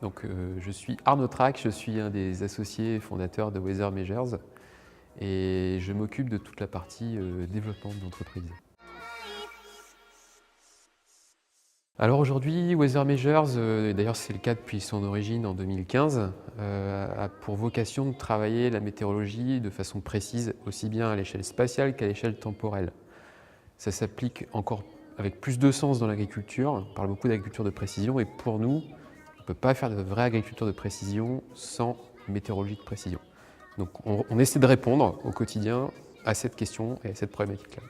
Donc, je suis Arnaud Trac, je suis un des associés fondateurs de Weather Measures et je m'occupe de toute la partie développement de l'entreprise. Alors aujourd'hui, Weather Measures, et d'ailleurs c'est le cas depuis son origine en 2015, a pour vocation de travailler la météorologie de façon précise, aussi bien à l'échelle spatiale qu'à l'échelle temporelle. Ça s'applique encore avec plus de sens dans l'agriculture, on parle beaucoup d'agriculture de précision et pour nous, on ne peut pas faire de vraie agriculture de précision sans météorologie de précision. Donc on essaie de répondre au quotidien à cette question et à cette problématique-là.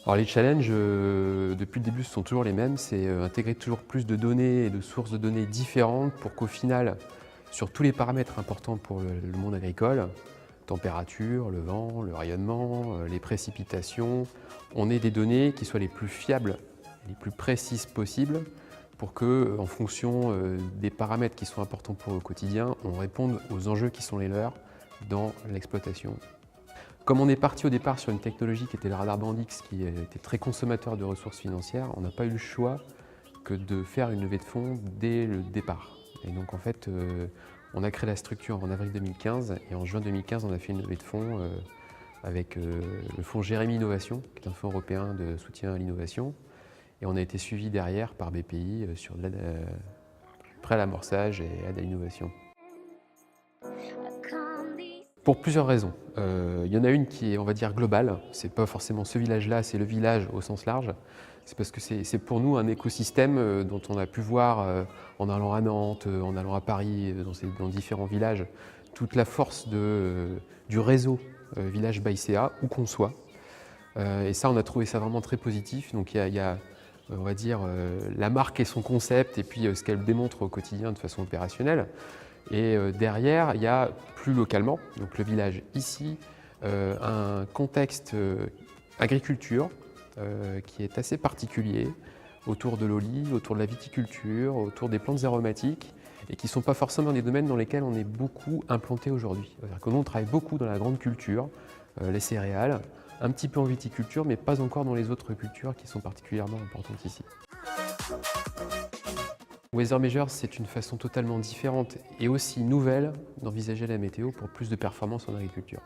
Alors les challenges, depuis le début, ce sont toujours les mêmes, c'est intégrer toujours plus de données et de sources de données différentes pour qu'au final, sur tous les paramètres importants pour le monde agricole, température, le vent, le rayonnement, les précipitations, on ait des données qui soient les plus fiables, les plus précises possibles pour que, en fonction des paramètres qui sont importants pour eux au quotidien, on réponde aux enjeux qui sont les leurs dans l'exploitation. Comme on est parti au départ sur une technologie qui était le radar Bendix, qui était très consommateur de ressources financières, on n'a pas eu le choix que de faire une levée de fonds dès le départ. Et donc en fait, on a créé la structure en avril 2015 et en juin 2015, on a fait une levée de fonds avec le fonds Jérémy Innovation, qui est un fonds européen de soutien à l'innovation. Et on a été suivi derrière par BPI sur de l'aide prêt à l'amorçage et aide à l'innovation. Pour plusieurs raisons. Il y en a une qui est, on va dire, globale. C'est pas forcément ce village-là, c'est le village au sens large. C'est parce que c'est pour nous un écosystème dont on a pu voir en allant à Nantes, en allant à Paris, dans différents villages, toute la force du réseau Village Baïséa, où qu'on soit. Et ça, on a trouvé ça vraiment très positif. Donc il y a on va dire, la marque et son concept, et puis ce qu'elle démontre au quotidien de façon opérationnelle. Et derrière, il y a plus localement, donc le village ici, un contexte agriculture qui est assez particulier, autour de l'olive, autour de la viticulture, autour des plantes aromatiques, et qui ne sont pas forcément des domaines dans lesquels on est beaucoup implanté aujourd'hui. C'est-à-dire que nous, on travaille beaucoup dans la grande culture, les céréales, un petit peu en viticulture, mais pas encore dans les autres cultures qui sont particulièrement importantes ici. Weather Measures, c'est une façon totalement différente et aussi nouvelle d'envisager la météo pour plus de performance en agriculture.